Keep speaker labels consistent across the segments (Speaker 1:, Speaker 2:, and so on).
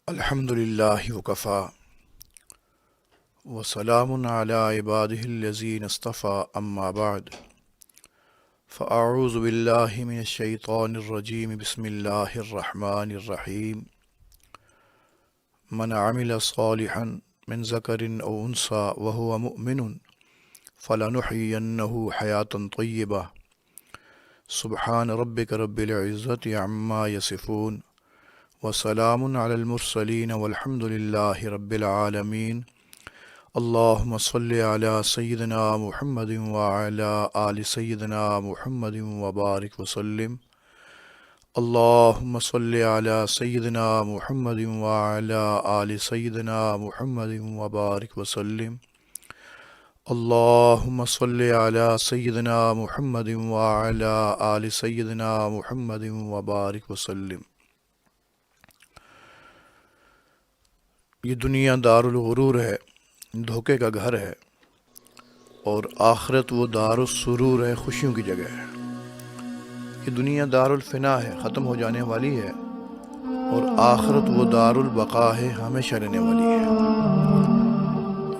Speaker 1: الحمدللہ وکفا وسلام علی عبادہ الذین اصطفیٰ اما بعد فاعوذ باللہ من الشیطان الرجیم بسم اللہ الرحمن الرحیم من عمل صالحا من ذکر او انثی وهو مؤمن فلنحیینہ حیاتا طیبہ سبحان ربک رب العزت عما یصفون وسلام علی المرسلین والحمد للہ رب العالمین اللہم صلی علی سیدنا محمد وعلی آل سیدنا محمد وبارک وسلم اللہم صلی علی سیدنا محمد وعلی آل سیدنا محمد وبارک وسلم اللہم صلی علی سیدنا محمد وعلی آل سیدنا محمد وبارک وسلم۔ یہ دنیا دار الغرور ہے، دھوکے کا گھر ہے، اور آخرت وہ دار السرور ہے، خوشیوں کی جگہ ہے۔ یہ دنیا دار الفنا ہے، ختم ہو جانے والی ہے، اور آخرت وہ دار البقا ہے، ہمیشہ رہنے والی ہے۔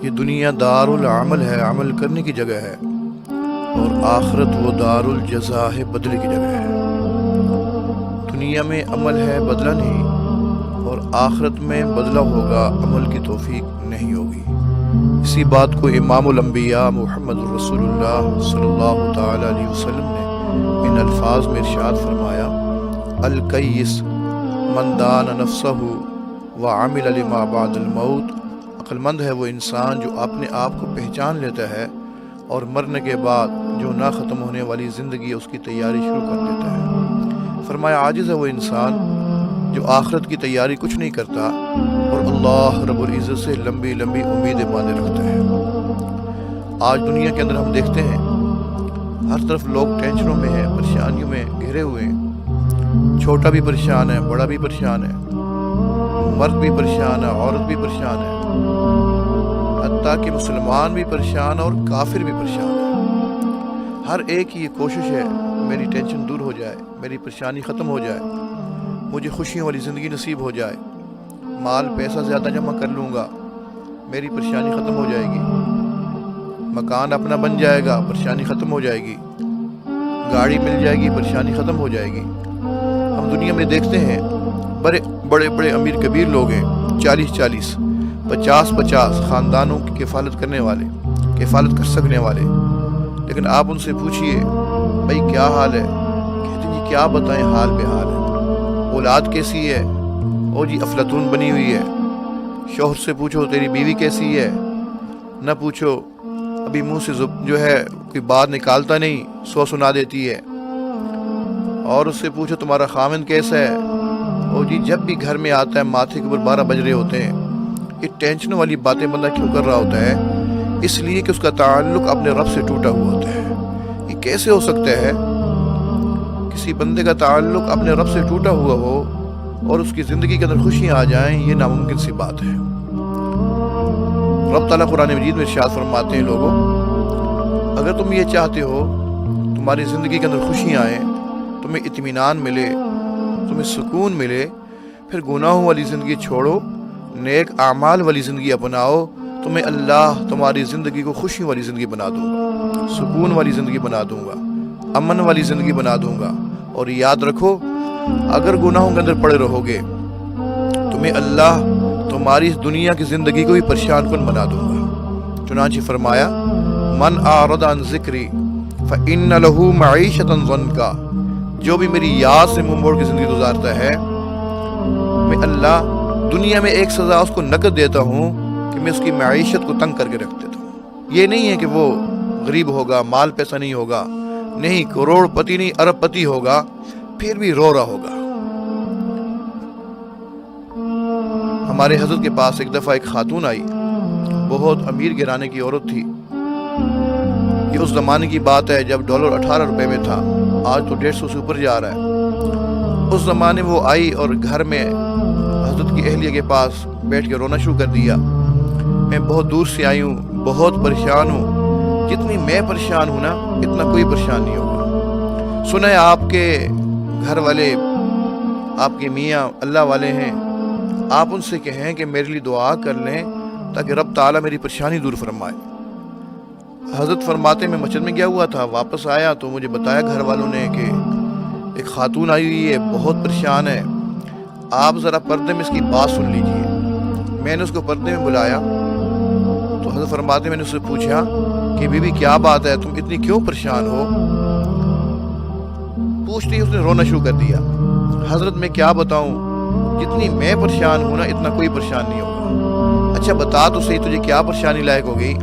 Speaker 1: یہ دنیا دار العمل ہے، عمل کرنے کی جگہ ہے، اور آخرت وہ دار الجزا ہے، بدلے کی جگہ ہے۔ دنیا میں عمل ہے، بدلہ نہیں، اور آخرت میں بدلہ ہوگا، عمل کی توفیق نہیں ہوگی۔ اسی بات کو امام الانبیاء محمد رسول اللہ صلی اللہ تعالی علیہ وسلم نے ان الفاظ میں ارشاد فرمایا: الکیس من دان نفسہ وعمل لما بعد الموت۔ عقل مند ہے وہ انسان جو اپنے آپ کو پہچان لیتا ہے اور مرنے کے بعد جو نہ ختم ہونے والی زندگی اس کی تیاری شروع کر دیتا ہے۔ فرمایا عاجز ہے وہ انسان جو آخرت کی تیاری کچھ نہیں کرتا اور اللہ رب العزت سے لمبی لمبی امیدیں باندھے رکھتا ہے۔ آج دنیا کے اندر ہم دیکھتے ہیں ہر طرف لوگ ٹینشنوں میں ہیں، پریشانیوں میں گھرے ہوئے ہیں۔ چھوٹا بھی پریشان ہے، بڑا بھی پریشان ہے، مرد بھی پریشان ہے، عورت بھی پریشان ہے، حتیٰ کہ مسلمان بھی پریشان ہے اور کافر بھی پریشان ہے۔ ہر ایک کی یہ کوشش ہے میری ٹینشن دور ہو جائے، میری پریشانی ختم ہو جائے، مجھے خوشیوں والی زندگی نصیب ہو جائے، مال پیسہ زیادہ جمع کر لوں گا، میری پریشانی ختم ہو جائے گی، مکان اپنا بن جائے گا، پریشانی ختم ہو جائے گی، گاڑی مل جائے گی، پریشانی ختم ہو جائے گی۔ ہم دنیا میں دیکھتے ہیں بڑے امیر کبیر لوگ ہیں، 40 50 خاندانوں کی کفالت کرنے والے، کفالت کر سکنے والے، لیکن آپ ان سے پوچھئے بھائی کیا حال ہے، کہتے ہیں جی کیا بتائیں، حال بے حال ہے۔ اولاد کیسی ہے؟ او جی افلاطون بنی ہوئی ہے۔ شوہر سے پوچھو تیری بیوی کیسی ہے؟ نہ پوچھو، ابھی منہ سے جو ہے کوئی بات نکالتا نہیں، 100 سنا دیتی ہے۔ اور اس سے پوچھو تمہارا خاوند کیسا ہے؟ او جی جب بھی گھر میں آتا ہے ماتھے کے اوپر 12 بج رہے ہوتے ہیں۔ یہ ٹینشن والی باتیں بندہ کیوں کر رہا ہوتا ہے؟ اس لیے کہ اس کا تعلق اپنے رب سے ٹوٹا ہوا ہوتا ہے۔ یہ کیسے ہو سکتا ہے کسی بندے کا تعلق اپنے رب سے ٹوٹا ہوا ہو اور اس کی زندگی کے اندر خوشیاں آ جائیں؟ یہ ناممکن سی بات ہے۔ رب تعالیٰ قرآن مجید میں ارشاد فرماتے ہیں لوگوں، اگر تم یہ چاہتے ہو تمہاری زندگی کے اندر خوشیاں آئیں، تمہیں اطمینان ملے، تمہیں سکون ملے، پھر گناہوں والی زندگی چھوڑو، نیک اعمال والی زندگی اپناؤ، تمہیں اللہ تمہاری زندگی کو خوشیوں والی زندگی بنا دوں گا، سکون والی زندگی بنا دوں گا، امن والی زندگی بنا دوں گا۔ اور یاد رکھو اگر گناہوں کے اندر پڑے رہو گے تمہیں اللہ تمہاری اس دنیا کی زندگی کو بھی پریشان کن بنا دوں گا۔ چنانچہ فرمایا من اعرض عن ذکری فإن له معیشۃ ضنکا، جو بھی میری یاد سے منہ موڑ کے زندگی گزارتا ہے میں اللہ دنیا میں ایک سزا اس کو نقد دیتا ہوں کہ میں اس کی معیشت کو تنگ کر کے رکھ دیتا ہوں۔ یہ نہیں ہے کہ وہ غریب ہوگا، مال پیسہ نہیں ہوگا، نہیں کروڑ پتی نہیں ارب پتی ہوگا، پھر بھی رو رہا ہوگا۔ ہمارے حضرت کے پاس ایک دفعہ ایک خاتون آئی، بہت امیر گھرانے کی عورت تھی۔ یہ اس زمانے کی بات ہے جب ڈالر 18 روپے میں تھا، آج تو 150 سے اوپر جا رہا ہے۔ اس زمانے میں وہ آئی اور گھر میں حضرت کی اہلیہ کے پاس بیٹھ کے رونا شروع کر دیا۔ میں بہت دور سے آئی ہوں، بہت پریشان ہوں، جتنی میں پریشان ہوں نا اتنا کوئی پریشان نہیں ہوگا۔ سنا ہے آپ کے گھر والے، آپ کے میاں اللہ والے ہیں، آپ ان سے کہیں کہ میرے لیے دعا کر لیں تاکہ رب تعالیٰ میری پریشانی دور فرمائے۔ حضرت فرماتے میں مسجد میں گیا ہوا تھا، واپس آیا تو مجھے بتایا گھر والوں نے کہ ایک خاتون آئی ہوئی ہے، بہت پریشان ہے، آپ ذرا پردے میں اس کی بات سن لیجئے۔ میں نے اس کو پردے میں بلایا تو حضرت فرماتے میں نے اس سے پوچھا کہ بی بی کیا بات ہے، تم اتنی کیوں پریشان ہو؟ پوچھتے ہی اس نے رونا شروع کر دیا۔ حضرت میں کیا بتاؤں، جتنی میں پریشان ہوں نا اتنا کوئی پریشان نہیں ہوگا۔ اچھا بتا تو صحیح تجھے کیا پریشانی لائق ہو گئی؟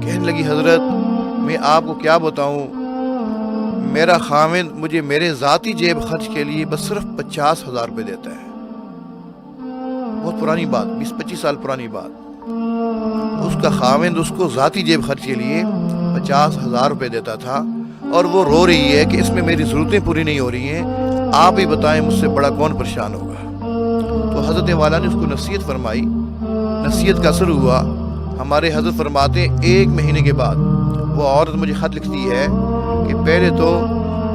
Speaker 1: کہنے لگی حضرت میں آپ کو کیا بتاؤں، میرا خاوند مجھے میرے ذاتی جیب خرچ کے لیے بس صرف 50,000 روپے دیتا ہے۔ بہت پرانی بات، 20-25 سال پرانی بات۔ اس کا خاوند اس کو ذاتی جیب خرچ کے لیے 50,000 روپے دیتا تھا اور وہ رو رہی ہے کہ اس میں میری ضرورتیں پوری نہیں ہو رہی ہیں، آپ ہی بتائیں مجھ سے بڑا کون پریشان ہوگا۔ تو حضرت والا نے اس کو نصیحت فرمائی، نصیحت کا اثر ہوا۔ ہمارے حضرت فرماتے 1 مہینے کے بعد وہ عورت مجھے خط لکھتی ہے کہ پہلے تو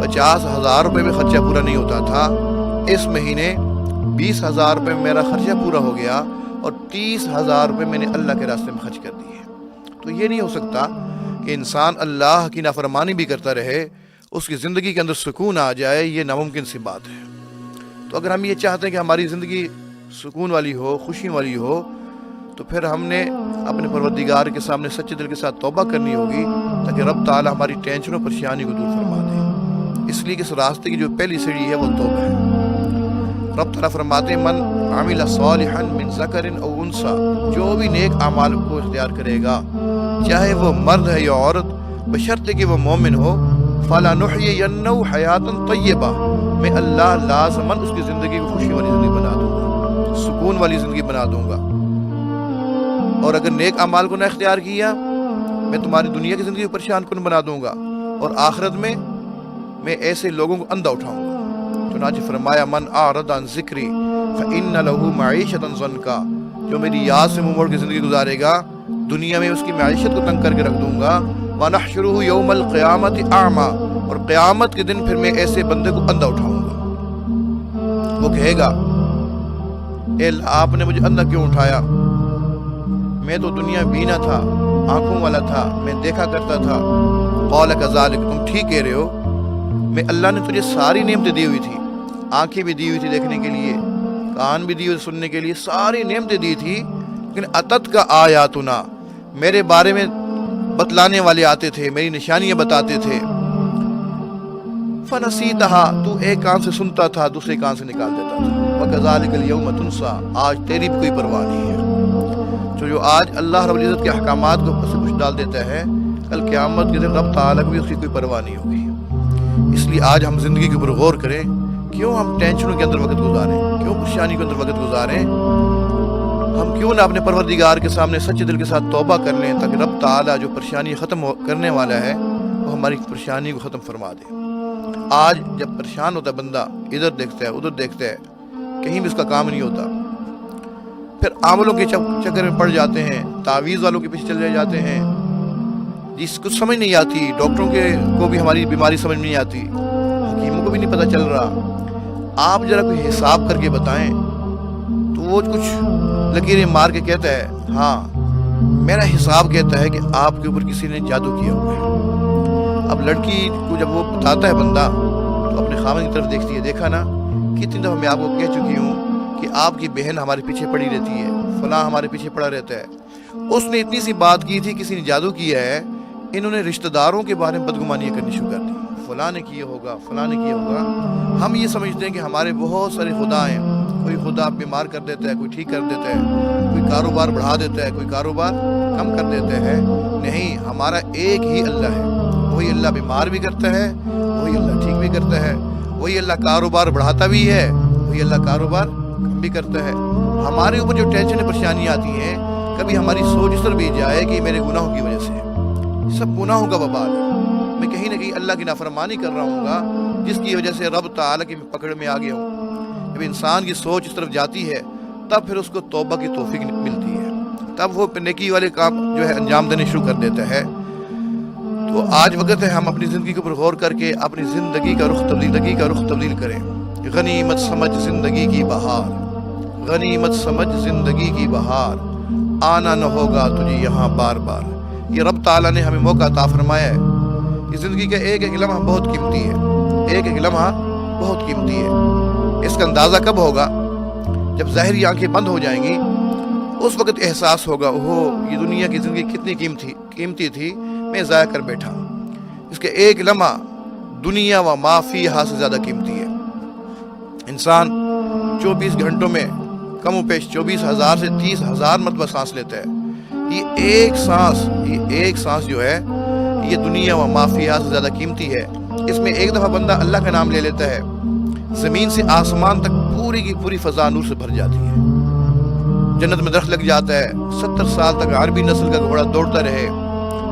Speaker 1: 50,000 روپے میں خرچہ پورا نہیں ہوتا تھا، اس مہینے 20,000 روپے میں میرا خرچہ پورا ہو گیا اور 30,000 روپے میں نے اللہ کے راستے میں خرچ کر دیے۔ تو یہ نہیں ہو سکتا کہ انسان اللہ کی نافرمانی بھی کرتا رہے، اس کی زندگی کے اندر سکون آ جائے، یہ ناممکن سی بات ہے۔ تو اگر ہم یہ چاہتے ہیں کہ ہماری زندگی سکون والی ہو، خوشی والی ہو، تو پھر ہم نے اپنے پروردگار کے سامنے سچے دل کے ساتھ توبہ کرنی ہوگی تاکہ رب تعالی ہماری ٹینشن و پریشانی کو دور فرما دے۔ اس لیے کہ اس راستے کی جو پہلی سیڑھی ہے وہ توبہ ہے۔ رب تعالیٰ فرماتے من عمل صالحا من ذکر او انثی، جو بھی نیک اعمال کو اختیار کرے گا چاہے وہ مرد ہے یا عورت، بشرطے کہ وہ مومن ہو، فلنحیینہ حیاتا طیبہ، میں اللہ لازماً اس کی زندگی کو خوشی والی زندگی بنا دوں گا، سکون والی زندگی بنا دوں گا۔ اور اگر نیک اعمال کو نہ اختیار کیا میں تمہاری دنیا کی زندگی کو پریشان کن بنا دوں گا اور آخرت میں ایسے لوگوں کو اندھا اٹھاؤں گا۔ چنانچہ فرمایا من اعرض عن ذکری فإن له معیشۃ ضنکا، جو میری یاد سے منہ موڑ کے زندگی گزارے گا دنیا میں اس کی معیشت کو تنگ کر کے رکھ دوں گا۔ وَنَحْشُرُهُ يَوْمَ الْقِيَامَةِ أَعْمَى، اور قیامت کے دن پھر میں ایسے بندے کو اندھا اٹھاؤں گا۔ وہ کہے گا اے اللہ آپ نے مجھے اندھا کیوں اٹھایا، میں تو دنیا بینا تھا، آنکھوں والا تھا، میں دیکھا کرتا تھا۔ قال كذلك، تم ٹھیک کہہ رہے ہو، میں اللہ نے تجھے ساری نعمتیں دی ہوئی تھی، آنکھیں بھی دی ہوئی تھی دیکھنے کے لیے، کان بھی دی ہوئی سننے کے لیے، ساری نعمتیں دی تھی، لیکن اتت کا آیاتنا، میرے بارے میں بتلانے والے آتے تھے، میری نشانیاں بتاتے تھے، فنسیتہا، تو ایک کان سے سنتا تھا دوسرے کان سے نکال دیتا تھا۔ وکذالک اليوم تنسیٰ، آج تیری بھی کوئی پرواہ نہیں ہے۔ جو آج اللہ رب العزت کے احکامات کو پس پش ڈال دیتا ہے، کل قیامت کے دن رب تعالیٰ کو بھی اس کی کوئی پرواہ نہیں ہوگی۔ اس لیے آج ہم زندگی کے اوپر غور کریں، کیوں ہم ٹینشنوں کے اندر وقت گزاریں، کیوں پریشانی کے اندر وقت گزاریں، ہم کیوں نہ اپنے پروردگار کے سامنے سچے دل کے ساتھ توبہ کر لیں تاکہ رب تعالیٰ جو پریشانی ختم کرنے والا ہے وہ ہماری پریشانی کو ختم فرما دے۔ آج جب پریشان ہوتا ہے بندہ، ادھر دیکھتا ہے ادھر دیکھتا ہے، کہیں بھی اس کا کام نہیں ہوتا، پھر عاملوں کے چکر میں پڑ جاتے ہیں، تعویذ والوں کے پیچھے چلے جاتے ہیں، جس کو سمجھ نہیں آتی، ڈاکٹروں کو بھی ہماری بیماری سمجھ نہیں آتی، حکیموں کو بھی نہیں پتہ چل رہا۔ آپ ذرا کوئی حساب کر کے بتائیں تو وہ کچھ لکیریں مار کے کہتا ہے ہاں میرا حساب کہتا ہے کہ آپ کے اوپر کسی نے جادو کیا ہوا ہے۔ اب لڑکی کو جب وہ بتاتا ہے بندہ تو اپنے خاوند کی طرف دیکھتی ہے، دیکھا نا کتنی دفعہ میں آپ کو کہہ چکی ہوں کہ آپ کی بہن ہمارے پیچھے پڑی رہتی ہے، فلاں ہمارے پیچھے پڑا رہتا ہے۔ اس نے اتنی سی بات کی تھی، کسی نے جادو کیا ہے، انہوں نے رشتہ داروں کے بارے میں بدگمانیاں کرنی شروع کر دی، فلاں نے کیا ہوگا، فلاں نے کیا ہوگا۔ ہم یہ سمجھتے ہیں کہ ہمارے بہت سارے خدا ہیں، کوئی خدا بیمار کر دیتا ہے، کوئی ٹھیک کر دیتا ہے، کوئی کاروبار بڑھا دیتا ہے، کوئی کاروبار کم کر دیتا ہے۔ نہیں، ہمارا ایک ہی اللہ ہے، وہی اللہ بیمار بھی کرتا ہے، وہی اللہ ٹھیک بھی کرتا ہے، وہی اللہ کاروبار بڑھاتا بھی ہے، وہی اللہ کاروبار کم بھی کرتا ہے۔ ہمارے اوپر جو ٹینشن پریشانی آتی ہیں، کبھی ہماری سوچ اس طرح بھی جائے کہ میرے گناہوں کی وجہ سے، یہ سب گناہوں کا وبال ہے، میں کہیں نہ کہیں اللہ کی نافرمانی کر رہا ہوں گا جس کی وجہ سے رب تعالیٰ کی پکڑ میں آ گیا ہوں۔ جب انسان کی سوچ اس طرف جاتی ہے تب پھر اس کو توبہ کی توفیق ملتی ہے، تب وہ نیکی والے کام جو ہے انجام دینے شروع کر دیتا ہے۔ تو آج وقت ہے ہم اپنی زندگی کے اوپر غور کر کے اپنی زندگی کا رخ تبدیل کریں۔ غنیمت سمجھ زندگی کی بہار، غنیمت سمجھ زندگی کی بہار، آنا نہ ہوگا تجھے یہاں بار بار۔ یہ رب تعالیٰ نے ہمیں موقع عطا فرمایا ہے کہ زندگی کا ایک ایک لمحہ بہت قیمتی ہے، ایک ایک لمحہ بہت قیمتی ہے۔ اس کا اندازہ کب ہوگا؟ جب ظاہری آنکھیں بند ہو جائیں گی، اس وقت احساس ہوگا اوہ یہ دنیا کی زندگی کتنی قیمتی تھی، میں ضائع کر بیٹھا۔ اس کے ایک لمحہ دنیا و ما فیہا سے زیادہ قیمتی ہے۔ انسان 24 گھنٹوں میں کم و بیش 24,000 سے 30,000 مرتبہ سانس لیتا ہے۔ یہ ایک سانس جو ہے یہ دنیا و ما فیہا سے زیادہ قیمتی ہے۔ اس میں ایک دفعہ بندہ اللہ کا نام لے لیتا ہے، زمین سے آسمان تک پوری کی پوری فضا نور سے بھر جاتی ہے۔ جنت میں درخت لگ جاتا ہے، 70 سال تک عربی نسل کا گھوڑا دوڑتا رہے،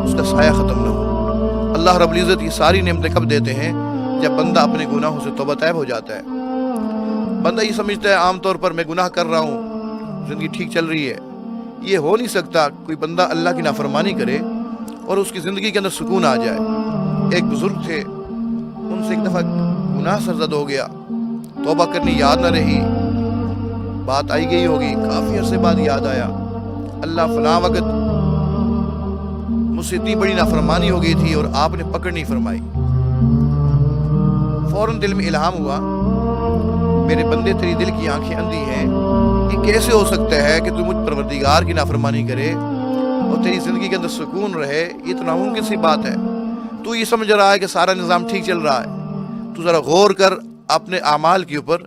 Speaker 1: اس کا سایہ ختم نہ ہو۔ اللہ رب العزت یہ ساری نعمتیں کب دیتے ہیں؟ جب بندہ اپنے گناہوں سے توبہ طیب ہو جاتا ہے۔ بندہ یہ سمجھتا ہے عام طور پر میں گناہ کر رہا ہوں، زندگی ٹھیک چل رہی ہے۔ یہ ہو نہیں سکتا کوئی بندہ اللہ کی نافرمانی کرے اور اس کی زندگی کے اندر سکون آ جائے۔ ایک بزرگ تھے، ان سے ایک دفعہ گناہ سرزد ہو گیا، توبہ کرنی یاد نہ رہی، بات آئی گئی ہوگی، کافی عرصے بعد یاد آیا، اللہ فلاں وقت مجھ سے اتنی بڑی نافرمانی ہو گئی تھی اور آپ نے پکڑ نہیں فرمائی۔ فوراً دل میں الہام ہوا، میرے بندے تیری دل کی آنکھیں اندھی ہیں، یہ کیسے ہو سکتا ہے کہ تو مجھ پروردگار کی نافرمانی کرے اور تیری زندگی کے اندر سکون رہے؟ یہ تو ناممکن سی بات ہے۔ تو یہ سمجھ رہا ہے کہ سارا نظام ٹھیک چل رہا ہے، تو ذرا غور کر اپنے اعمال کے اوپر۔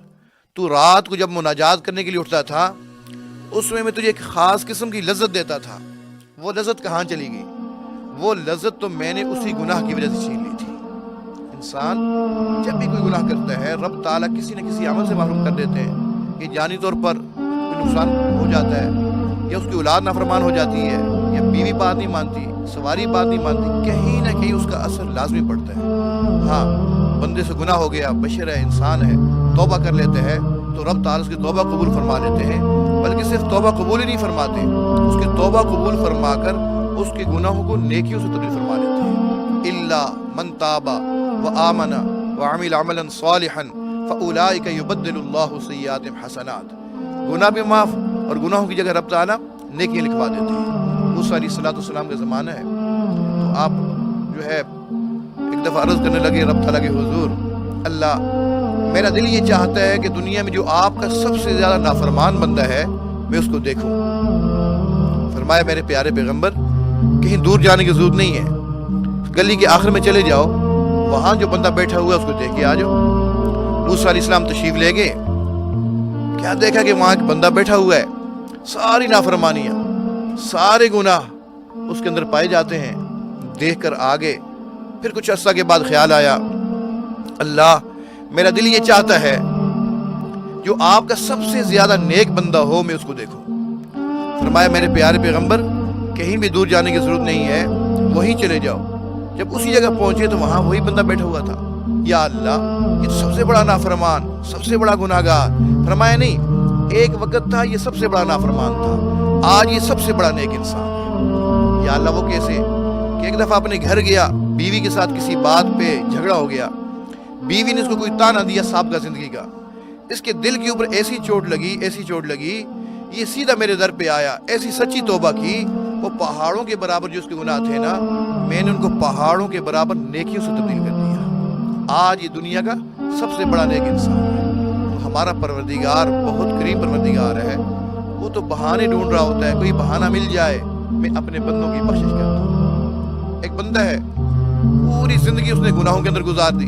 Speaker 1: تو رات کو جب مناجات کرنے کے لیے اٹھتا تھا، اس میں تجھے ایک خاص قسم کی لذت دیتا تھا، وہ لذت کہاں چلی گئی؟ وہ لذت تو میں نے اسی گناہ کی وجہ سے چھین لی تھی۔ انسان جب بھی کوئی گناہ کرتا ہے، رب تعالیٰ کسی نہ کسی عمل سے محروم کر دیتے ہیں کہ جانی طور پر کوئی نقصان ہو جاتا ہے، یا اس کی اولاد نافرمان ہو جاتی ہے، یا بیوی بات نہیں مانتی، سواری بات نہیں مانتی، کہیں نہ کہیں اس کا اثر لازمی پڑتا ہے۔ ہاں بندے سے گناہ ہو گیا، بشر ہے، انسان ہے، توبہ کر لیتے ہیں تو رب تعالیٰ اس کی توبہ قبول فرما لیتے ہیں، بلکہ صرف توبہ قبول ہی نہیں فرماتے، اس کی توبہ قبول فرما کر اس کے گناہوں کو نیکیوں سے تبدیل فرما لیتے ہیں۔ الا من تاب وآمن وعمل عملا صالحا فاولئک یبدل اللہ سیئاتہم حسنات۔ گناہ بھی معاف اور گناہوں کی جگہ رب تعالیٰ نیکیاں لکھوا دیتے ہیں۔ موسیٰ علیہ السلام کا زمانہ ہے، تو آپ جو ہے ایک دفعہ عرض کرنے لگے رب تعالیٰ کے حضور، اللہ میرا دل یہ چاہتا ہے کہ دنیا میں جو آپ کا سب سے زیادہ نافرمان بندہ ہے میں اس کو دیکھوں۔ فرمایا میرے پیارے پیغمبر کہیں دور جانے کی ضرورت نہیں ہے، گلی کے آخر میں چلے جاؤ، وہاں جو بندہ بیٹھا ہوا ہے اس کو دیکھ کے آ جاؤ۔ موسیٰ علیہ السلام تشریف لے گئے، کیا دیکھا کہ وہاں ایک بندہ بیٹھا ہوا ہے، ساری نافرمانیاں، سارے گناہ اس کے اندر پائے جاتے ہیں۔ دیکھ کر آگے پھر کچھ عرصہ کے بعد خیال آیا، اللہ میرا دل یہ چاہتا ہے جو آپ کا سب سے زیادہ نیک بندہ ہو میں اس کو دیکھوں۔ فرمایا میرے پیارے پیغمبر کہیں بھی دور جانے کی ضرورت نہیں ہے، وہیں چلے جاؤ۔ جب اسی جگہ پہنچے تو وہاں وہی بندہ بیٹھا ہوا تھا۔ یا اللہ یہ سب سے بڑا نافرمان، سب سے بڑا گناہگار۔ فرمایا نہیں، ایک وقت تھا یہ سب سے بڑا نافرمان تھا، آج یہ سب سے بڑا نیک انسان ہے۔ یا اللہ وہ کیسے؟ کہ ایک دفعہ اپنے گھر گیا، بیوی کے ساتھ کسی بات پہ جھگڑا ہو گیا، بیوی نے اس کو کوئی تانا دیا سابقہ زندگی کا، اس کے دل کے اوپر ایسی چوٹ لگی، یہ سیدھا میرے در پہ آیا، ایسی سچی توبہ کی، وہ پہاڑوں کے برابر جو اس کے گناہ تھے نا، میں نے ان کو پہاڑوں کے برابر نیکیوں سے تبدیل کر دیا۔ آج یہ دنیا کا سب سے بڑا نیک انسان ہے۔ تو ہمارا پروردگار بہت کریم پروردگار ہے، وہ تو بہانے ڈھونڈ رہا ہوتا ہے، کوئی بہانہ مل جائے میں اپنے بندوں کی بخشش کرتا ہوں۔ ایک بندہ ہے پوری زندگی اس نے گناہوں کے اندر گزار دی،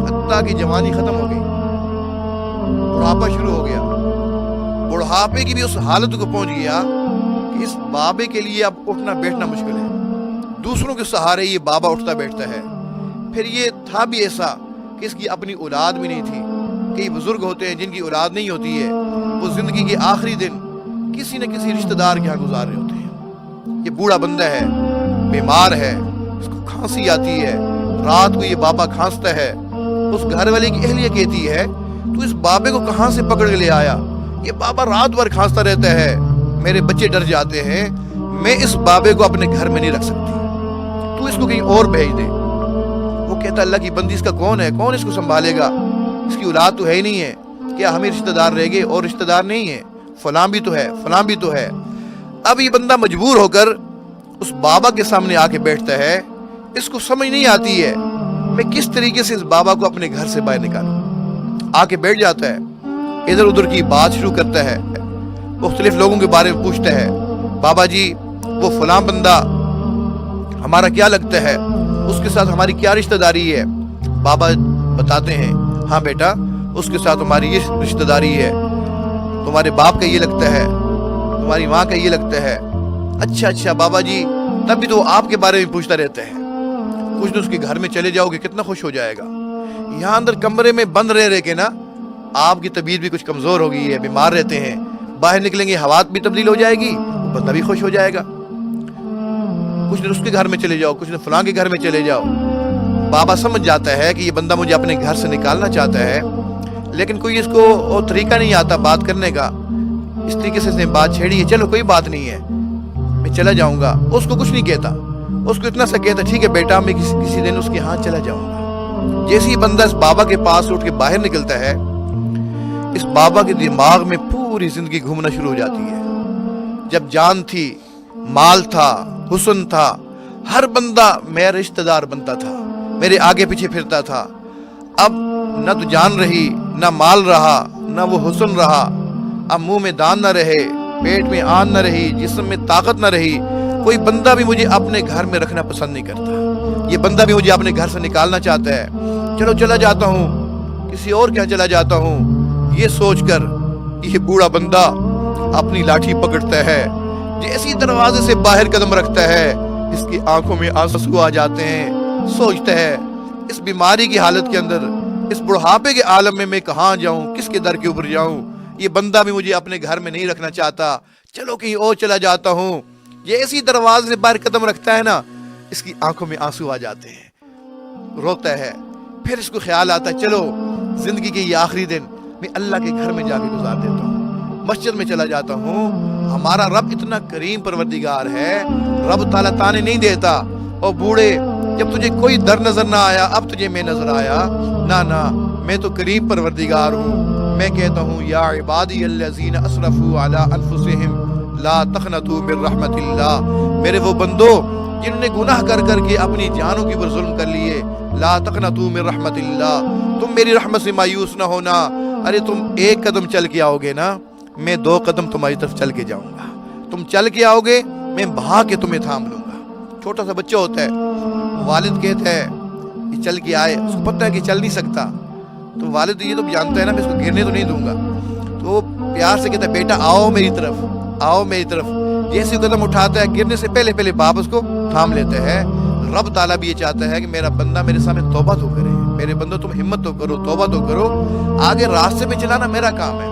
Speaker 1: حتیٰ کہ جوانی ختم ہو گئی، بڑھاپا شروع ہو گیا، بڑھاپے کی بھی اس حالت کو پہنچ گیا کہ اس بابے کے لیے اب اٹھنا بیٹھنا مشکل ہے، دوسروں کے سہارے یہ بابا اٹھتا بیٹھتا ہے۔ پھر یہ تھا بھی ایسا کہ اس کی اپنی اولاد بھی نہیں تھی۔ کئی بزرگ ہوتے ہیں جن کی اولاد نہیں ہوتی ہے، وہ زندگی کے آخری دن کسی نہ کسی رشتہ دار کے ہاں گزار رہے ہوتے ہیں۔ یہ بوڑھا بندہ ہے، بیمار ہے، اس کو کھانسی آتی ہے، رات کو یہ بابا کھانستا ہے، اس گھر والے کی اہلیہ کہتی ہے تو اس بابے کو کہاں سے پکڑ کے لے آیا؟ یہ بابا رات بھر کھانستا رہتا ہے، میرے بچے ڈر جاتے ہیں، میں اس بابے کو اپنے گھر میں نہیں رکھ سکتی، تو اس کو کہیں اور بھیج دے۔ وہ کہتا اللہ کی بندی اس کا کون ہے، کون اس کو سنبھالے گا، اس کی اولاد تو ہے ہی نہیں ہے، کیا ہمیں رشتہ دار رہ گئے اور رشتہ دار نہیں ہے، فلاں بھی تو ہے، فلاں بھی تو ہے۔ اب یہ بندہ مجبور ہو کر اس بابا کے سامنے آ کے بیٹھتا ہے، اس کو سمجھ نہیں آتی ہے میں کس طریقے سے اس بابا کو اپنے گھر سے باہر نکالوں۔ آ کے بیٹھ جاتا ہے، ادھر ادھر کی بات شروع کرتا ہے، مختلف لوگوں کے بارے میں پوچھتا ہے، بابا جی وہ فلاں بندہ ہمارا کیا لگتا ہے، اس کے ساتھ ہماری کیا رشتہ داری ہے؟ بابا بتاتے ہیں، ہاں بیٹا اس کے ساتھ ہماری یہ رشتہ داری ہے، تمہارے باپ کا یہ لگتا ہے، تمہاری ماں کا یہ لگتا ہے۔ اچھا بابا جی، تب بھی تو آپ کے بارے میں پوچھتا رہتا ہے، کچھ دن اس کے گھر میں چلے جاؤ گے کتنا خوش ہو جائے گا۔ یہاں اندر کمرے میں بند رہ کے نا آپ کی طبیعت بھی کچھ کمزور ہو گئی ہے، بیمار رہتے ہیں، باہر نکلیں گے ہوا بھی تبدیل ہو جائے گی، بندہ بھی خوش ہو جائے گا۔ کچھ دن اس کے گھر میں چلے جاؤ، کچھ دن فلاں کے گھر میں چلے جاؤ۔ بابا سمجھ جاتا ہے کہ یہ بندہ مجھے اپنے گھر سے نکالنا چاہتا ہے، لیکن کوئی اس کو طریقہ نہیں آتا بات کرنے کا۔ اس طریقے سے اس نے بات چھیڑی ہے، چلو کوئی بات نہیں ہے میں چلا جاؤں گا۔ اس کو کچھ نہیں کہتا، اس کو اتنا سا کہتا ٹھیک ہے بیٹا میں کسی دن اس کے ہاں چلا جاؤں گا۔ جیسے ہی بندہ اس بابا کے پاس اٹھ کے باہر نکلتا ہے، اس بابا کے دماغ میں پوری زندگی گھومنا شروع ہو جاتی ہے۔ جب جان تھی، مال تھا، حسن تھا، ہر بندہ میرا رشتہ دار بنتا تھا، میرے آگے پیچھے پھرتا تھا۔ اب نہ تو جان رہی، نہ مال رہا، نہ وہ حسن رہا۔ اب منہ میں دان نہ رہے، پیٹ میں آن نہ رہی، جسم میں طاقت نہ رہی۔ کوئی بندہ بھی مجھے اپنے گھر میں رکھنا پسند نہیں کرتا، یہ بندہ بھی مجھے اپنے گھر سے نکالنا چاہتا ہے۔ چلو چلا جاتا ہوں، کسی اور کے چلا جاتا ہوں۔ یہ سوچ کر یہ بوڑھا بندہ اپنی لاٹھی پکڑتا ہے، جیسی دروازے سے باہر قدم رکھتا ہے اس کی آنکھوں میں آنسو آ جاتے ہیں۔ سوچتا ہے اس بیماری کی حالت کے اندر، اس بڑھاپے کے عالم میں میں کہاں جاؤں، کس کے در کے اوپر جاؤں؟ یہ بندہ بھی مجھے اپنے گھر میں نہیں رکھنا چاہتا، چلو کہیں اور چلا جاتا ہوں۔ جیسی دروازے سے باہر قدم رکھتا ہے نا، اس کی آنکھوں میں آنسو آ جاتے ہیں، روتا ہے۔ پھر اس کو خیال آتا ہے چلو زندگی کے یہ آخری دن میں اللہ کے گھر میں جا کے گزار دیتا ہوں، مسجد میں چلا جاتا ہوں۔ ہمارا رب اتنا کریم پروردگار ہے، رب تعالیٰ تانے نہیں دیتا۔ اور بوڑھے جب تجھے کوئی در نظر نہ آیا، اب تجھے میں نظر آیا، نہ میں تو کریم پروردگار ہوں۔ میں کہتا ہوں یا عبادی الذین اسرفوا علی انفسہم لا تقنطوا من رحمت اللہ، میرے وہ بندو جنہوں نے گناہ کر کے اپنی جانوں کے اوپر ظلم کر لیے، لا تقنطوا من رحمت اللہ، تم میری رحمت سے مایوس نہ ہونا۔ ارے تم ایک قدم چل کے آؤ گے نا، میں 2 قدم تمہاری طرف چل کے جاؤں گا۔ تم چل کے آؤ گے، میں بھاگ کے تمہیں تھام لوں گا۔ چھوٹا سا بچہ ہوتا ہے، والد کہتا ہے کہ چل کے آئے، اس کو پتہ ہے کہ چل نہیں سکتا، تو والد یہ تو جانتا ہے نا میں اس کو گرنے تو نہیں دوں گا، تو وہ پیار سے کہتا ہے بیٹا آؤ میری طرف، آؤ میری طرف۔ جیسے قدم اٹھاتا ہے، گرنے سے پہلے باپ اس کو تھام لیتا ہے۔ رب تعالیٰ بھی یہ چاہتا ہے کہ میرا بندہ میرے سامنے توبہ تو کرے، میرے بندو تم ہمت تو کرو، توبہ تو کرو، آگے راستے پہ چلانا میرا کام ہے۔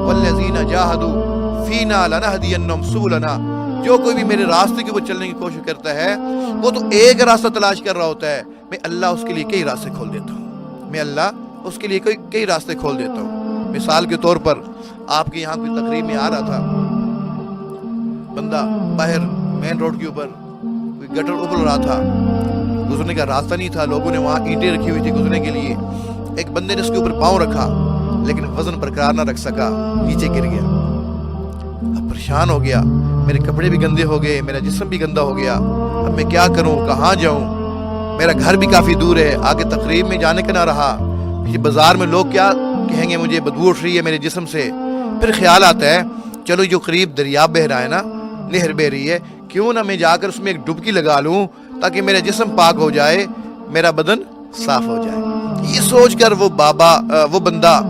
Speaker 1: والذین جاہدوا فینا لنہدینہم سبلنا، جو کوئی بھی میرے راستے کے اوپر چلنے کی کوشش کرتا ہے وہ تو ایک راستہ تلاش کر رہا ہوتا ہے، میں اللہ اس کے لیے کئی راستے کھول دیتا ہوں، میں اللہ اس کے لیے کئی راستے کھول دیتا ہوں۔ مثال کے طور پر آپ کے یہاں کوئی تقریب میں آ رہا تھا، بندہ باہر مین روڈ کے اوپر کوئی گٹر ابل رہا تھا، گزرنے کا راستہ نہیں تھا، لوگوں نے وہاں اینٹیں رکھی ہوئی تھی گزرنے کے لیے۔ ایک بندے نے اس کے اوپر پاؤں رکھا لیکن وزن برقرار نہ رکھ سکا، نیچے گر گیا۔ اب پریشان ہو گیا، میرے کپڑے بھی گندے ہو گئے، میرا جسم بھی گندا ہو گیا، اب میں کیا کروں، کہاں جاؤں؟ میرا گھر بھی کافی دور ہے، آگے تقریب میں جانے کا نہ رہا، بازار میں لوگ کیا کہیں گے، مجھے بدبو اٹھ رہی ہے میرے جسم سے۔ پھر خیال آتا ہے چلو جو قریب دریا بہ رہا ہے نا، نہر بہ رہی ہے، کیوں نہ میں جا کر اس میں ایک ڈبکی لگا لوں تاکہ میرا جسم پاک ہو جائے، میرا بدن صاف ہو جائے۔ یہ سوچ کر وہ بندہ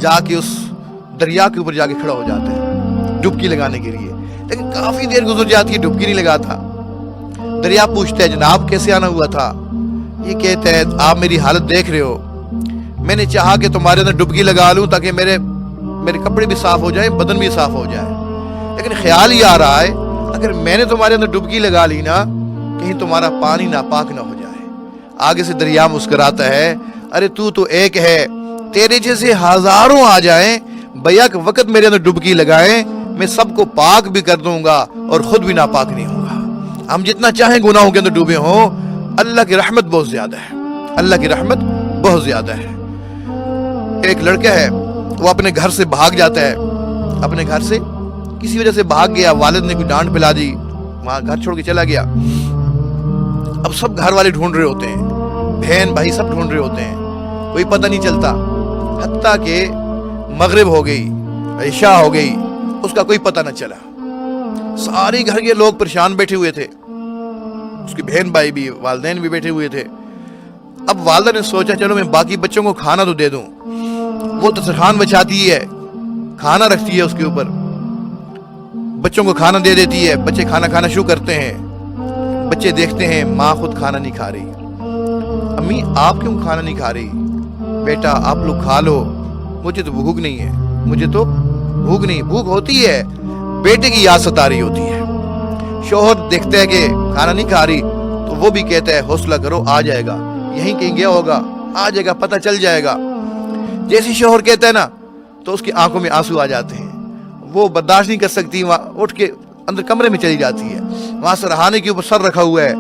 Speaker 1: جا کے اس دریا کے اوپر جا کے کھڑا ہو جاتا ہے ڈبکی لگانے کے لیے، لیکن کافی دیر گزر جاتی ہے، ڈبکی نہیں لگاتا۔ دریا پوچھتا ہے جناب کیسے آنا ہوا تھا؟ یہ کہتا ہے آپ میری حالت دیکھ رہے ہو، میں نے چاہا کہ تمہارے اندر ڈبکی لگا لوں تاکہ میرے کپڑے بھی صاف ہو جائیں، بدن بھی صاف ہو جائے، لیکن خیال یہ آ رہا ہے اگر میں نے تمہارے اندر ڈبکی لگا لی نا، کہیں تمہارا پانی ناپاک نہ ہو جائے۔ آگے سے دریا مسکراتا ہے، ارے تو ایک ہے، تیرے جیسے ہزاروں آ جائیں، بیک وقت میرے اندر ڈبکی لگائیں، میں سب کو پاک بھی کر دوں گا اور خود بھی ناپاک نہیں ہوں گا۔ ہم جتنا چاہیں گناہوں کے اندر ڈوبے ہوں، اللہ کی رحمت بہت زیادہ ہے، اللہ کی رحمت بہت زیادہ ہے۔ ایک لڑکا ہے، وہ اپنے گھر سے بھاگ جاتا ہے، اپنے گھر سے کسی وجہ سے بھاگ گیا، والد نے کوئی ڈانٹ پلا دی، وہاں گھر چھوڑ کے چلا گیا۔ اب سب گھر والے ڈھونڈ رہے ہوتے ہیں، بہن بھائی سب ڈھونڈ رہے ہوتے ہیں، کوئی پتہ نہیں چلتا، حتیٰ کہ مغرب ہو گئی، عشاء ہو گئی، اس کا کوئی پتہ نہ چلا۔ سارے گھر کے لوگ پریشان بیٹھے ہوئے تھے، اس کی بہن بھائی بھی، والدین بھی بیٹھے ہوئے تھے۔ اب والدہ نے سوچا چلو میں باقی بچوں کو کھانا تو دے دوں، وہ دسترخوان بچھاتی ہے، کھانا رکھتی ہے اس کے اوپر، بچوں کو کھانا دے دیتی ہے، بچے کھانا کھانا شروع کرتے ہیں۔ بچے دیکھتے ہیں ماں خود کھانا نہیں کھا رہی۔ امی آپ کیوں کھانا نہیں کھا رہی؟ بیٹا آپ لوگ کھا لو، مجھے تو بھوک نہیں ہے، مجھے تو بھوک نہیں۔ بھوک ہوتی ہے، بیٹے کی یاد ستا رہی ہوتی ہے۔ شوہر دیکھتا ہے کہ کھانا نہیں کھا رہی تو وہ بھی کہتا ہے حوصلہ کرو، آ جائے گا، یہیں کہیں گیا ہوگا، آ جائے گا، پتہ چل جائے گا۔ جیسے شوہر کہتا ہے نا تو اس کی آنکھوں میں آنسو آ جاتے ہیں، وہ برداشت نہیں کر سکتی، وہاں اٹھ کے اندر کمرے میں چلی جاتی ہے، وہاں سرہانے کے اوپر سر رکھا ہوا ہے،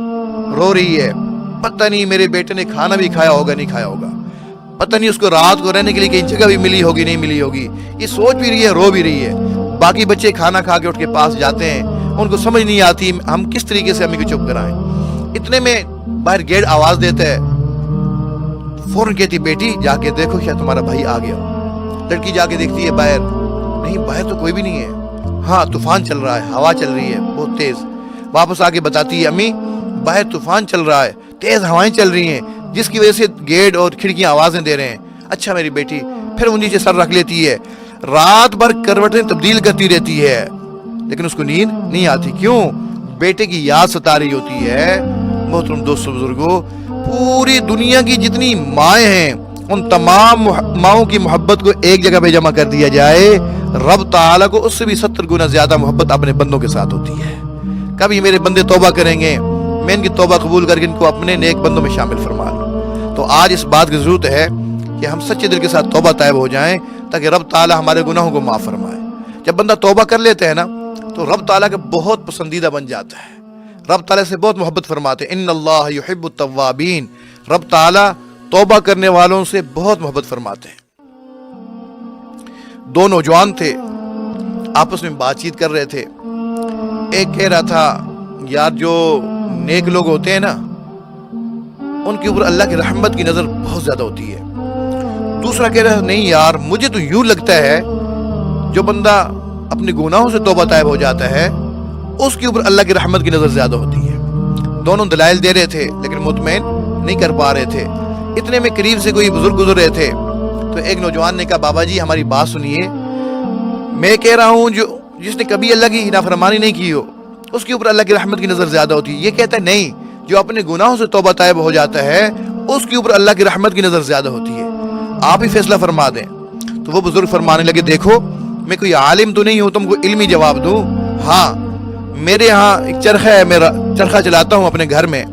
Speaker 1: رو رہی ہے، پتہ نہیں میرے بیٹے نے کھانا بھی کھایا ہوگا نہیں کھایا ہوگا، پتہ نہیں اس کو رات کو رہنے کے لیے کہیں جگہ بھی ملی ہوگی نہیں ملی ہوگی، یہ سوچ بھی رہی ہے، رو بھی رہی ہے۔ باقی بچے کھانا کھا کے اٹھ کے پاس جاتے ہیں، ان کو سمجھ نہیں آتی ہم کس طریقے سے امی کو چپ کرائیں۔ اتنے میں باہر گیٹ آواز دیتا ہے، فوراً کہتی بیٹی جا کے دیکھو شاید تمہارا بھائی آ گیا۔ لڑکی جا کے دیکھتی ہے باہر، نہیں باہر تو کوئی بھی نہیں ہے، ہاں طوفان چل رہا ہے، ہوا چل رہی ہے بہت تیز۔ واپس آ کے بتاتی ہے امی باہر طوفان چل رہا ہے، تیز ہوائیں چل رہی ہیں، جس کی وجہ سے گیٹ اور کھڑکیاں آوازیں دے رہے ہیں۔ اچھا میری بیٹی، پھر وہ نیچے سر رکھ لیتی ہے، رات بھر کروٹیں تبدیل کرتی رہتی ہے لیکن اس کو نیند نہیں آتی۔ کیوں؟ بیٹے کی یاد ستا رہی ہوتی ہے۔ محترم دوستو بزرگوں، پوری دنیا کی جتنی مائیں ہیں ان تمام ماؤں کی محبت کو ایک جگہ پہ جمع کر دیا جائے، رب تعالیٰ کو اس سے بھی 70 گنا زیادہ محبت اپنے بندوں کے ساتھ ہوتی ہے۔ کبھی میرے بندے توبہ کریں گے، میں ان کی توبہ قبول کر کے ان کو اپنے نیک بندوں میں شامل فرما لوں۔ تو آج اس بات کی ضرورت ہے کہ ہم سچے دل کے ساتھ توبہ طائب ہو جائیں تاکہ رب تعالیٰ ہمارے گناہوں کو معاف فرمائے۔ جب بندہ توبہ کر لیتے ہیں نا تو رب تعالیٰ کا بہت پسندیدہ بن جاتا ہے، رب تعالیٰ سے بہت محبت فرماتے ہیں۔ ان اللہ یحب التوابین، رب تعالیٰ توبہ کرنے والوں سے بہت محبت فرماتے ہیں۔ دو نوجوان تھے، آپس میں بات چیت کر رہے تھے۔ ایک کہہ رہا تھا یار جو نیک لوگ ہوتے ہیں نا ان کے اوپر اللہ کی رحمت کی نظر بہت زیادہ ہوتی ہے۔ دوسرا کہہ رہا نہیں یار مجھے تو یوں لگتا ہے جو بندہ اپنے گناہوں سے توبہ طائب ہو جاتا ہے اس کے اوپر اللہ کی رحمت کی نظر زیادہ ہوتی ہے۔ دونوں دلائل دے رہے تھے لیکن مطمئن نہیں کر پا رہے تھے۔ اتنے میں قریب سے کوئی بزرگ گزر رہے تھے تو ایک نوجوان نے کہا بابا جی ہماری بات سنیے، میں کہہ رہا ہوں جو جس نے کبھی اللہ کی نافرمانی نہیں کی ہو اس کے اوپر اللہ کی رحمت کی نظر زیادہ ہوتی ہے۔ یہ کہتا ہے نہیں، جو اپنے گناہوں سے توبہ طائب ہو جاتا ہے اس کے اوپر اللہ کی رحمت کی نظر زیادہ ہوتی ہے، آپ ہی فیصلہ فرما دیں۔ تو وہ بزرگ فرمانے لگے دیکھو میں کوئی عالم تو نہیں ہوں تم کو علمی جواب دوں، ہاں میرے ہاں ایک چرخہ ہے، میرا چرخہ چلاتا ہوں اپنے گھر میں،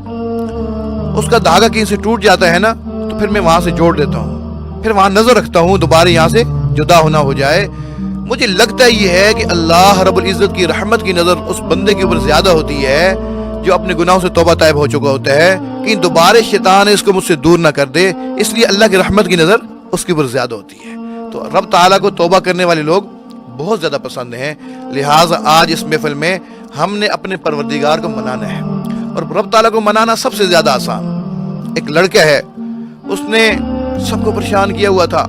Speaker 1: اس کا دھاگا کہیں سے ٹوٹ جاتا ہے نا تو پھر میں وہاں سے جوڑ دیتا ہوں، پھر وہاں نظر رکھتا ہوں دوبارہ یہاں سے جدا ہونا ہو جائے۔ مجھے لگتا یہ ہے کہ اللہ رب العزت کی رحمت کی نظر اس بندے کے اوپر زیادہ ہوتی ہے جو اپنے گناہوں سے توبہ طائب ہو چکا ہوتا ہے کہ دوبارہ شیطان اس کو مجھ سے دور نہ کر دے، اس لیے اللہ کی رحمت کی نظر اس کے اوپر زیادہ ہوتی ہے۔ تو رب تعالیٰ کو توبہ کرنے والے لوگ بہت زیادہ پسند ہیں، لہٰذا آج اس محفل میں ہم نے اپنے پروردگار کو منانا ہے، اور رب تعالیٰ کو منانا سب سے زیادہ آسان۔ ایک لڑکا ہے، اس نے سب کو پریشان کیا ہوا تھا،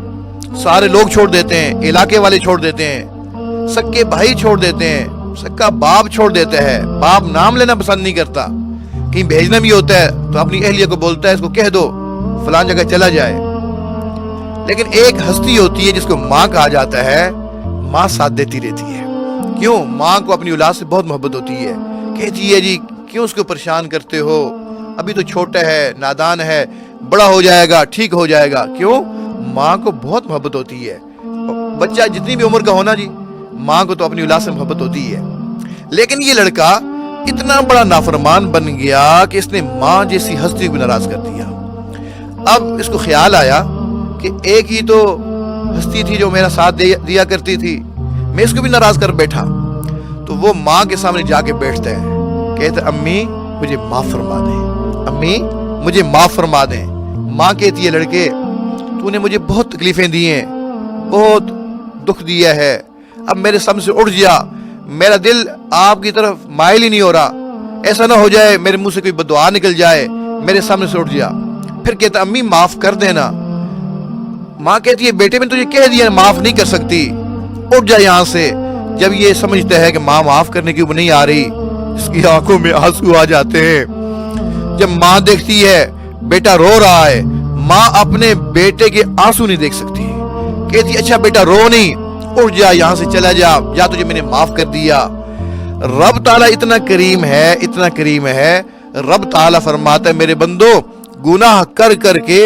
Speaker 1: سارے لوگ چھوڑ دیتے ہیں، علاقے والے چھوڑ دیتے ہیں، سکے بھائی چھوڑ دیتے ہیں، سکا باپ چھوڑ دیتا ہے، باپ نام لینا پسند نہیں کرتا، کہیں بھیجنا بھی ہوتا ہے تو اپنی اہلیہ کو بولتا ہے اس کو کہہ دو فلان جگہ چلا جائے۔ لیکن ایک ہستی ہوتی ہے جس کو ماں کہا جاتا ہے، ماں ساتھ دیتی رہتی ہے۔ کیوں؟ ماں کو اپنی اولاد سے بہت محبت ہوتی ہے، کہتی ہے جی کیوں اس کو پریشان کرتے ہو، ابھی تو چھوٹا ہے، نادان ہے، بڑا ہو جائے گا، ٹھیک ہو جائے گا۔ کیوں؟ ماں کو بہت محبت ہوتی ہے۔ بچہ جتنی بھی عمر کا ہونا جی، ماں کو تو اپنی اولاد سے محبت ہوتی ہے۔ لیکن یہ لڑکا اتنا بڑا نافرمان بن گیا کہ اس نے ماں جیسی ہستی کو ناراض کر دیا۔ اب اس کو خیال آیا کہ ایک ہی تو ہستی تھی جو میرا ساتھ دیا کرتی تھی، میں اس کو بھی ناراض کر بیٹھا۔ تو وہ ماں کے سامنے جا کے بیٹھتا ہے، کہتا ہے امی مجھے معاف فرما دیں، امی مجھے معاف فرما دیں۔ ماں کہتی ہے لڑکے تو نے مجھے بہت تکلیفیں دی ہیں، بہت دکھ دیا ہے، اب میرے سامنے سے اٹھ جا، میرا دل آپ کی طرف مائل ہی نہیں ہو رہا، ایسا نہ ہو جائے میرے منہ سے کوئی بددعا نکل جائے، میرے سامنے سے اٹھ جا۔ پھر کہتا امی معاف کر دینا۔ ماں کہتی ہے بیٹے میں تجھے کہہ دیا معاف نہیں کر سکتی، اٹھ جا یہاں سے۔ جب یہ سمجھتا ہے کہ ماں معاف کرنے کی وہ نہیں آ رہی، اس کی آنکھوں میں آنسو آ جاتے ہیں۔ جب ماں دیکھتی ہے بیٹا رو رہا ہے، ماں اپنے بیٹے کے آنسو نہیں دیکھ سکتی، کہتی اچھا بیٹا رو نہیں، اٹھ جا یہاں سے چلا جا، یا تجھے میں نے معاف کر دیا۔ رب تعالیٰ اتنا کریم ہے، اتنا کریم ہے، رب تعالیٰ فرماتا ہے میرے بندو گناہ کر کر کے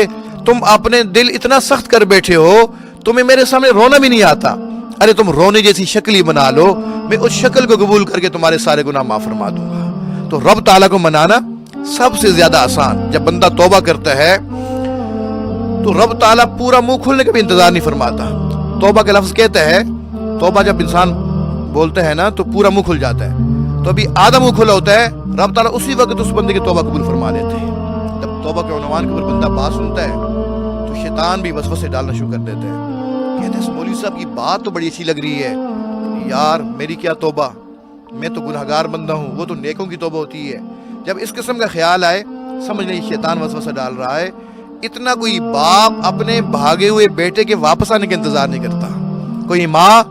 Speaker 1: تم اپنے دل اتنا سخت کر بیٹھے ہو، تمہیں میرے سامنے رونا بھی نہیں آتا، ارے تم رونے جیسی شکل ہی بنا لو، میں اس شکل کو قبول کر کے تمہارے سارے گناہ معاف فرما دوں گا۔ تو رب تعالیٰ کو منانا سب سے زیادہ آسان۔ جب بندہ توبہ کرتا ہے تو رب تعالیٰ پورا منہ کھلنے کا بھی انتظار نہیں فرماتا۔ توبہ کا لفظ کہتا ہے، توبہ جب انسان بولتا ہے نا تو پورا منہ کھل جاتا ہے، تو ابھی آدھا منہ کھلا ہوتا ہے، رب تعالیٰ اسی وقت اس بندے کی توبہ قبول فرما لیتے ہیں۔ جب توبہ کے عنوان کے اوپر بندہ بات سنتا ہے تو شیطان بھی وسوسے ڈالنا شروع کر دیتا ہے، کہتے ہیں مولوی صاحب کی بات تو بڑی اچھی لگ رہی ہے، یار میری کیا توبہ، میں تو گنہگار بندہ ہوں، وہ تو نیکوں کی توبہ ہوتی ہے۔ جب اس قسم کا خیال آئے سمجھ لیں شیطان وسوسہ ڈال رہا ہے۔ اتنا کوئی باپ اپنے بھاگے ہوئے بیٹے کے واپس آنے کا انتظار نہیں کرتا، کوئی ماں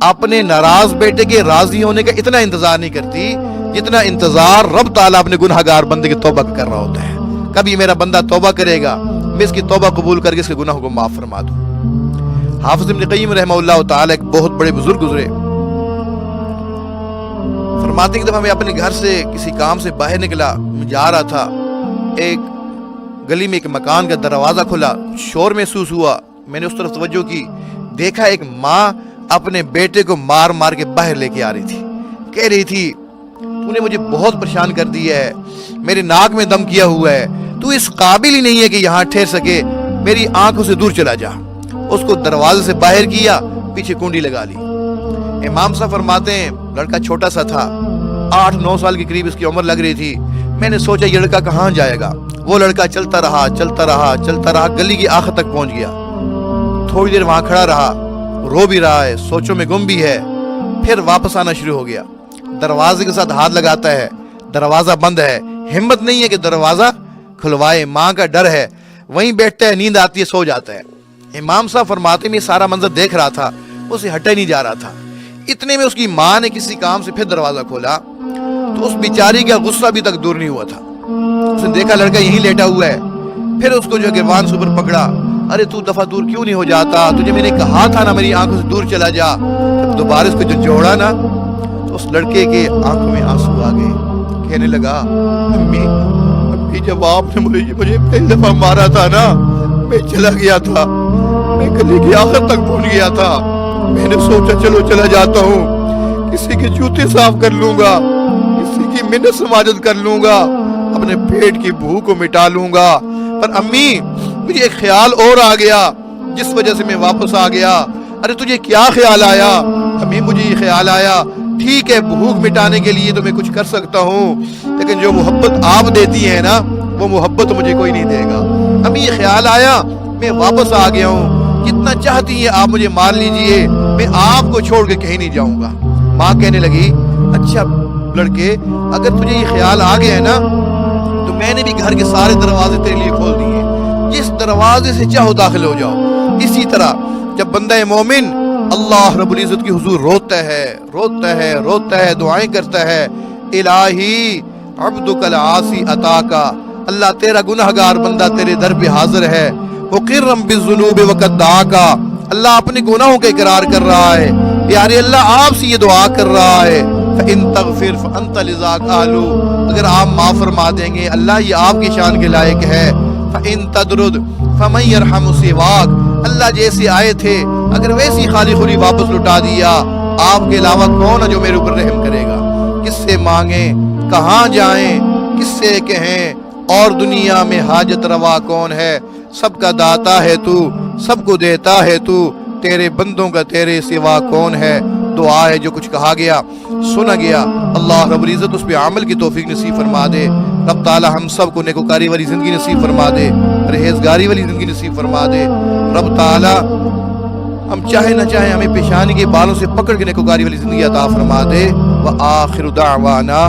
Speaker 1: اپنے ناراض بیٹے کے راضی ہونے کا اتنا انتظار نہیں کرتی جتنا انتظار رب تعالیٰ اپنے گنہگار بندے کی توبہ کا کر رہا ہوتا ہے۔ کبھی میرا بندہ توبہ کرے گا، میں اس کی توبہ قبول کر کے اس کے گناہوں کو معاف فرما دوں۔ حافظ ابن قیم رحمہ اللہ تعالیٰ ایک بہت بڑے بزرگ گزرے، فرماتے ہیں کہ جب میں اپنے گھر سے کسی کام سے باہر نکلا، جا رہا تھا، ایک گلی میں ایک مکان کا دروازہ کھلا، شور محسوس ہوا، میں نے اس طرف توجہ کی، دیکھا ایک ماں اپنے بیٹے کو مار مار کے باہر لے کے آ رہی تھی، کہہ رہی تھی تو نے مجھے بہت پریشان کر دیا ہے، میرے ناک میں دم کیا ہوا ہے، تو اس قابل ہی نہیں ہے کہ یہاں ٹھہر سکے، میری آنکھوں سے دور چلا جا۔ اس کو دروازے سے باہر کیا، پیچھے کنڈی لگا لی۔ امام صاحب فرماتے ہیں لڑکا چھوٹا سا تھا، 8-9 سال کے قریب اس کی عمر لگ رہی تھی، میں نے سوچا یہ لڑکا کہاں جائے گا۔ وہ لڑکا چلتا رہا، گلی کی آخر تک پہنچ گیا، تھوڑی دیر وہاں کھڑا رہا، رو بھی رہا ہے، سوچوں میں گم بھی ہے، پھر واپس آنا شروع ہو گیا، دروازے کے ساتھ ہاتھ لگاتا ہے، دروازہ بند ہے، ہمت نہیں ہے کہ دروازہ کھلوائے، ماں کا ڈر ہے، وہیں بیٹھتا ہے، نیند آتی ہے، سو جاتا ہے۔ امام صاحب فرماتے میں سارا منظر دیکھ رہا تھا، اسے ہٹا نہیں جا رہا تھا۔ اتنے میں اس کی ماں نے کسی کام سے پھر دروازہ کھولا تو اس بیچاری کا غصہ ابھی تک دور نہیں ہوا تھا، اس نے دیکھا لڑکا یہیں لیٹا ہوا ہے، پھر اس کو جو گروان سے اوپر پکڑا، ارے تو دفعہ دور کیوں نہیں ہو جاتا، تجھے میں نے کہا تھا نا میری آنکھوں سے دور چلا جا۔ جب دوبارہ اس کو جو جوڑا نا تو اس لڑکے کے آنکھوں میں آنسو آ گئے، کہنے لگا امی جب آپ نے مجھے پہلی دفعہ مارا تھا نا، میں چلا گیا تھا، میں گلی کی آخر تک پہنچ گیا تھا، میں نے سوچا چلو چلا جاتا ہوں، کسی کے جوتے صاف کر لوں گا، کسی کی منت سماجت کر لوں گا، اپنے پیٹ کی بھوک کو مٹا لوں گا، پر امی مجھے ایک خیال اور آ گیا جس وجہ سے میں واپس آ گیا۔ ارے تجھے کیا خیال آیا؟ امی مجھے یہ خیال آیا، ٹھیک ہے بھوک مٹانے کے لیے تو میں کچھ کر سکتا ہوں، لیکن جو محبت آپ دیتی ہیں نا وہ محبت مجھے کوئی نہیں دے گا۔ امی یہ خیال آیا، میں واپس آ گیا ہوں، جتنا چاہتی ہیں آپ مجھے مار لیجئے، میں آپ کو چھوڑ کے کہیں نہیں جاؤں گا۔ ماں کہنے لگی اچھا لڑکے اگر تجھے یہ خیال آ گیا ہے نا تو میں نے بھی گھر کے سارے دروازے تیرے لیے کھول دیے، جس دروازے سے چاہو داخل ہو جاؤ۔ اسی طرح جب بندہ مومن اللہ رب العزت کی حضور روتا ہے، دعائیں کرتا ہے، الہی عبدک العاصی عطاکا، اللہ تیرا گنہگار بندہ تیرے در پہ حاضر ہے، مقرم بالذنوب وقد دعاکا، اللہ اپنے گناہوں کا اقرار کر رہا ہے، پیارے اللہ آپ سے یہ دعا کر رہا ہے، فَإِن تَغْفِرْ فَأَنْتَ لِذَاكَ أَهْلُ، اگر آپ معاف فرما دیں گے اللہ یہ آپ کی شان کے لائق ہے، فَإِن تَدْرُدْ فَمَن يَرْحَمُ سِوَاكَ، اللہ جیسے آئے تھے اگر ویسی خالی خوری واپس لٹا دیا، آپ کے علاوہ کون ہے جو میرے اوپر رحم کرے گا؟ کس سے مانگیں، کہاں جائیں، کس سے کہیں، اور دنیا میں حاجت روا کون ہے؟ سب کا داتا ہے تو، سب کو دیتا ہے تو، تیرے بندوں کا تیرے سوا کون ہے؟ دعا ہے جو کچھ کہا گیا سنا گیا، اللہ رب العزت اس پہ عمل کی توفیق نصیب فرما دے، رب تعالی ہم سب کو نیکوکاری والی زندگی نصیب فرما دے، پرہیزگاری والی زندگی نصیب فرما دے، رب تعالی ہم چاہے نہ چاہے ہمیں پیشانی کے بالوں سے پکڑ کے نیکوکاری والی زندگی عطا فرما دے۔ وآخر دعوانا